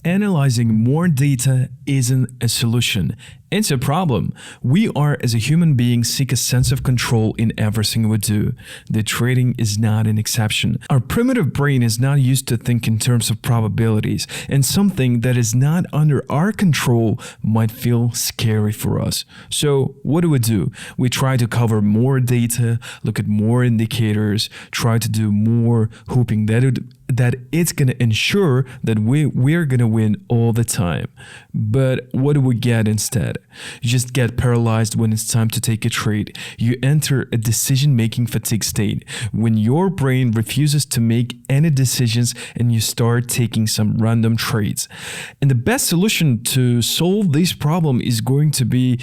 Analyzing more data isn't a solution. It's a problem. We are, as a human being, seek a sense of control in everything we do. The trading is not an exception. Our primitive brain is not used to think in terms of probabilities, and something that is not under our control might feel scary for us. So what do? We try to cover more data, look at more indicators, try to do more, hoping that it's going to ensure that we're going to win all the time. But what do we get instead? You just get paralyzed when it's time to take a trade. You enter a decision-making fatigue state when your brain refuses to make any decisions and you start taking some random trades. And the best solution to solve this problem is going to be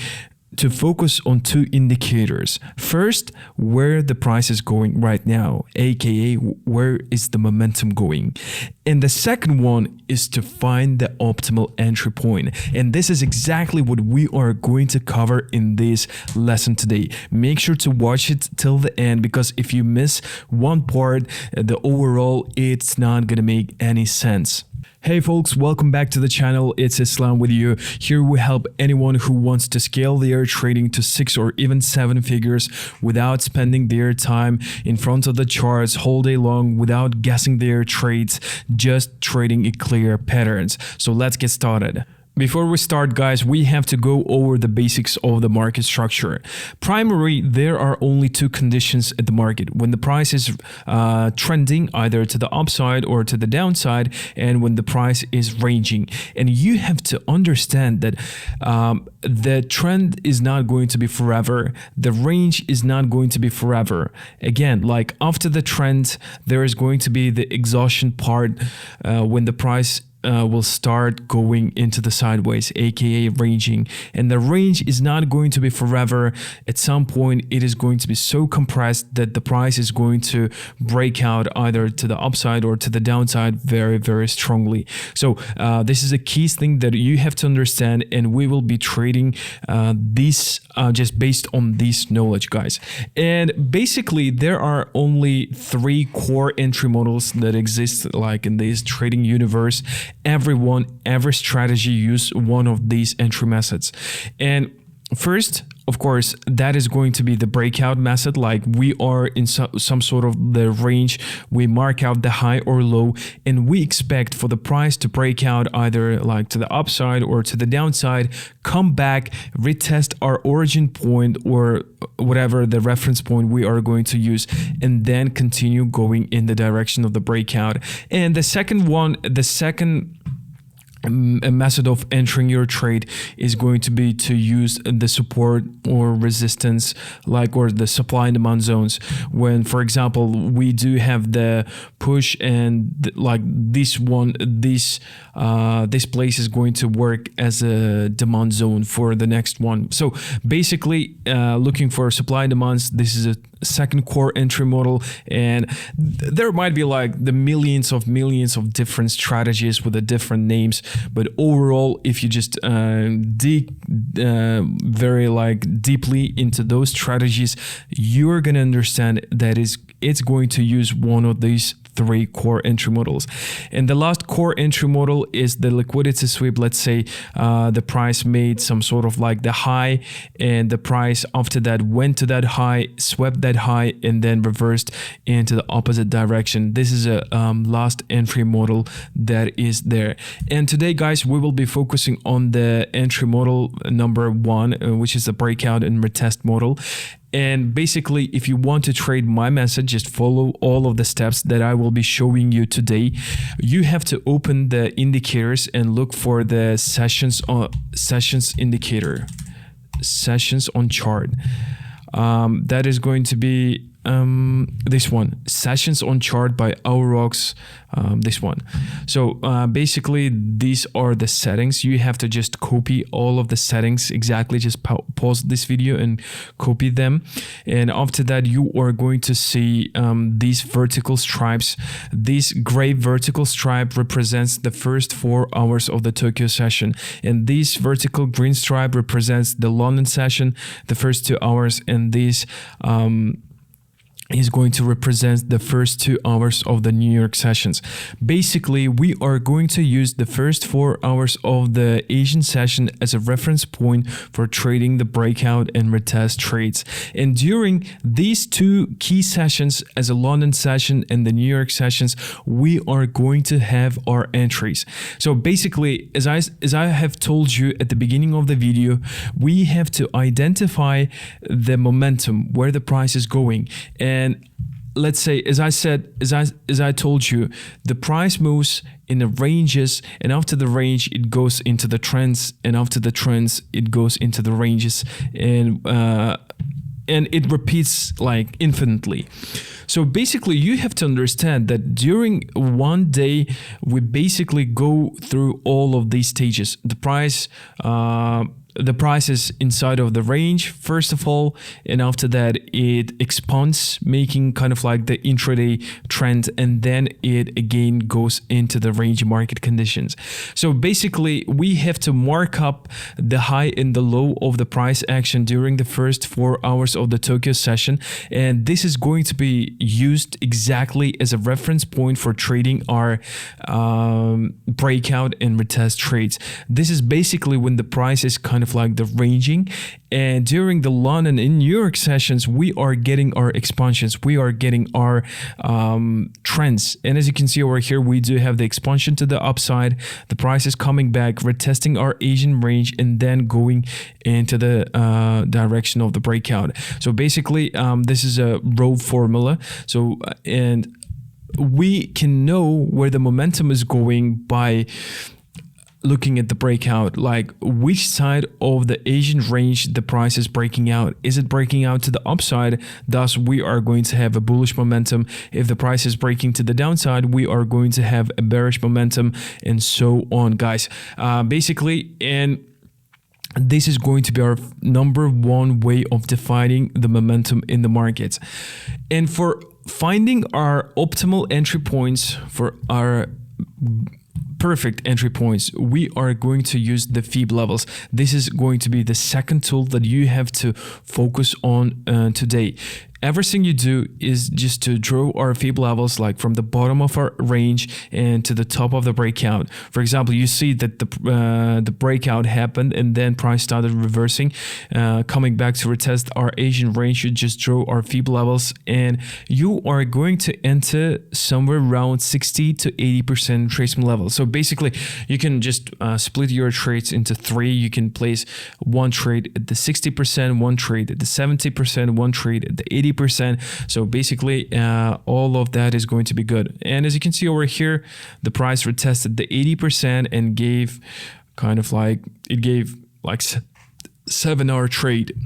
to focus on two indicators. First, where the price is going right now, aka where is the momentum going. And the second one is to find the optimal entry point. And this is exactly what we are going to cover in this lesson today. Make sure to watch it till the end, because if you miss one part, the overall, it's not gonna make any sense. Hey folks, welcome back to the channel. It's Islam with you. Here we help anyone who wants to scale their trading to 6 or even 7 figures without spending their time in front of the charts all day long, without guessing their trades, just trading clear patterns. So let's get started. Before we start, guys, we have to go over the basics of the market structure. Primarily, there are only two conditions at the market: when the price is trending either to the upside or to the downside, and when the price is ranging. And you have to understand that the trend is not going to be forever. The range is not going to be forever. Again, like after the trend, there is going to be the exhaustion part when the price will start going into the sideways, aka ranging. And the range is not going to be forever. At some point, it is going to be so compressed that the price is going to break out either to the upside or to the downside very, very strongly. So this is a key thing that you have to understand, and we will be trading this just based on this knowledge, guys. And basically, there are only 3 core entry models that exist like in this trading universe. Every strategy use one of these entry methods. And first, of course, that is going to be the breakout method. Like we are in some sort of the range, we mark out the high or low, and we expect for the price to break out either like to the upside or to the downside, come back, retest our origin point or whatever the reference point we are going to use, and then continue going in the direction of the breakout. And the second method of entering your trade is going to be to use the support or resistance, or the supply and demand zones. When, for example, we do have the push and like this place is going to work as a demand zone for the next one. So basically, looking for supply and demands, this is a second core entry model, and there might be like the millions of different strategies with the different names. But overall, if you just dig very deeply into those strategies, you're gonna understand that it's going to use one of these 3 core entry models. And the last core entry model is the liquidity sweep. Let's say the price made some sort of like the high, and the price after that went to that high, swept that high, and then reversed into the opposite direction. This is a last entry model that is there. And today, guys, we will be focusing on the entry model number 1, which is the breakout and retest model. And basically, if you want to trade my method, just follow all of the steps that I will be showing you today. You have to open the indicators and look for the sessions indicator, sessions on chart. That is going to be this one, sessions on chart by Aurochs, this one. So basically, these are the settings. You have to just copy all of the settings exactly. Just pause this video and copy them, and after that you are going to see these vertical stripes. This gray vertical stripe represents the first 4 hours of the Tokyo session, and this vertical green stripe represents the London session, the first 2 hours, and these is going to represent the first 2 hours of the New York sessions. Basically, we are going to use the first 4 hours of the Asian session as a reference point for trading the breakout and retest trades. And during these 2 key sessions, as a London session and the New York sessions, we are going to have our entries. So basically, as I have told you at the beginning of the video, we have to identify the momentum, where the price is going. And let's say, as I told you, the price moves in the ranges, and after the range it goes into the trends, and after the trends it goes into the ranges, and it repeats like infinitely. So basically, you have to understand that during one day we basically go through all of these stages. The price is inside of the range, first of all, and after that it expands, making kind of like the intraday trend, and then it again goes into the range market conditions. So basically, we have to mark up the high and the low of the price action during the first 4 hours of the Tokyo session, and this is going to be used exactly as a reference point for trading our breakout and retest trades. This is basically when the price is kind of like the ranging, and during the London and New York sessions we are getting our expansions, we are getting our trends, and as you can see over here, we do have the expansion to the upside, the price is coming back, retesting our Asian range, and then going into the direction of the breakout. So basically, this is a row formula. So and we can know where the momentum is going by looking at the breakout, like which side of the Asian range the price is breaking out. Is it breaking out to the upside? Thus, we are going to have a bullish momentum. If the price is breaking to the downside, we are going to have a bearish momentum, and so on, guys. Basically, and this is going to be our number one way of defining the momentum in the markets. And for finding our optimal entry points, for our perfect entry points, we are going to use the Fib levels. This is going to be the second tool that you have to focus on today. Everything you do is just to draw our Fib levels, like from the bottom of our range and to the top of the breakout. For example, you see that the breakout happened and then price started reversing, coming back to retest our Asian range. You just draw our Fib levels, and you are going to enter somewhere around 60 to 80% retracement level. So basically, you can just split your trades into 3. You can place one trade at the 60%, one trade at the 70%, one trade at the 80%. So basically, all of that is going to be good. And as you can see over here, the price retested the 80% and gave kind of like, it gave like 7-hour trade.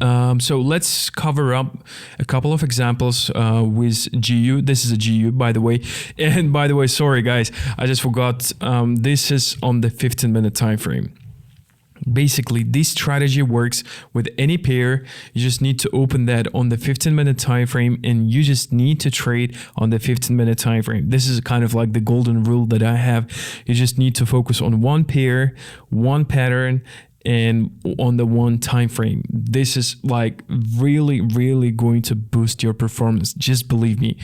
So let's cover up a couple of examples with GU. This is a GU, by the way. And by the way, sorry guys, I just forgot. This is on the 15-minute time frame. Basically, this strategy works with any pair. You just need to open that on the 15-minute time frame, and you just need to trade on the 15-minute time frame. This is kind of like the golden rule that I have. You just need to focus on one pair, one pattern, and on the one time frame. This is like really going to boost your performance, just believe me.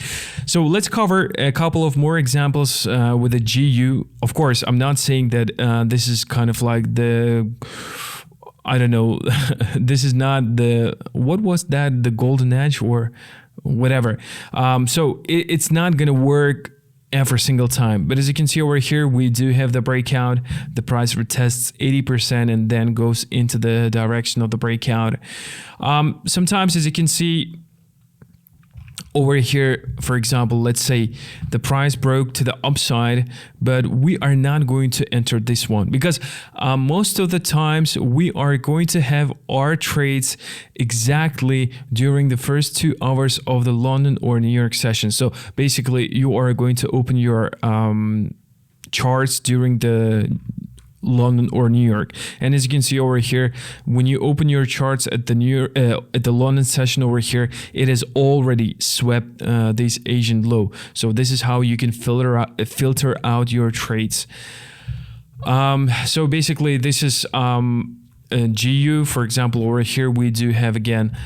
So let's cover a couple of more examples with a GU. Of course, I'm not saying that this is kind of like the, I don't know, this is not the, what was that, the golden edge or whatever. So it's not gonna work every single time, but as you can see over here, we do have the breakout. The price retests 80% and then goes into the direction of the breakout. Sometimes, as you can see over here, for example, let's say the price broke to the upside, but we are not going to enter this one because most of the times we are going to have our trades exactly during the first 2 hours of the London or New York session. So basically, you are going to open your charts during the London or New York, and as you can see over here, when you open your charts at the London session over here, it has already swept this Asian low. So this is how you can filter out your trades. So basically, this is GU, for example, over here we do have again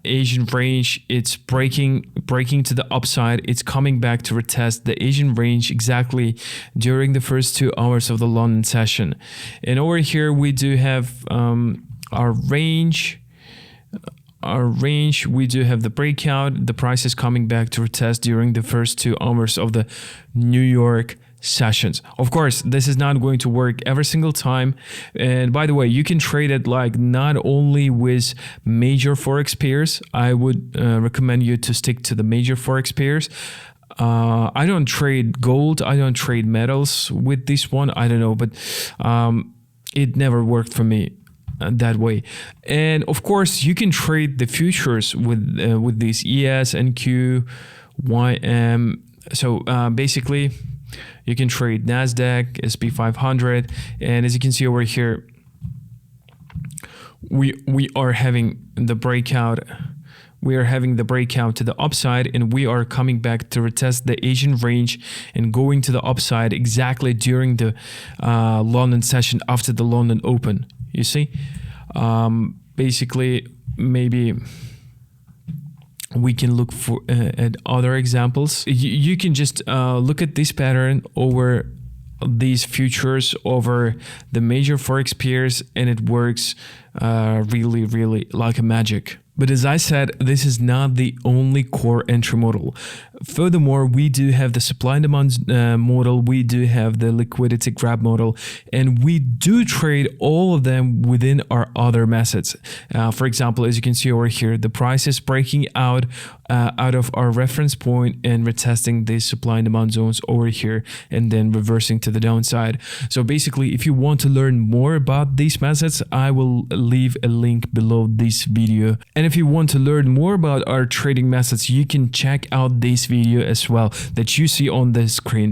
Asian range. It's breaking to the upside. It's coming back to retest the Asian range exactly during the first 2 hours of the London session. And over here we do have our range. We do have the breakout. The price is coming back to retest during the first 2 hours of the New York sessions. Of course, this is not going to work every single time. And by the way, you can trade it like not only with major Forex pairs. I would recommend you to stick to the major Forex pairs. I don't trade gold. I don't trade metals with this one. I don't know, but it never worked for me that way. And of course, you can trade the futures with these ES, NQ, YM. So basically, you can trade NASDAQ, SP 500, and as you can see over here, we are having the breakout. We are having the breakout to the upside, and we are coming back to retest the Asian range and going to the upside exactly during the London session after the London Open. You see, basically, maybe we can look for at other examples. You can just look at this pattern over these futures over the major Forex pairs, and it works really like a magic. But as I said, this is not the only core entry model. Furthermore, we do have the supply and demand model, we do have the liquidity grab model, and we do trade all of them within our other methods. For example, as you can see over here, the price is breaking out of our reference point and retesting the supply and demand zones over here and then reversing to the downside. So basically, if you want to learn more about these methods, I will leave a link below this video. And if you want to learn more about our trading methods, you can check out this video as well that you see on the screen.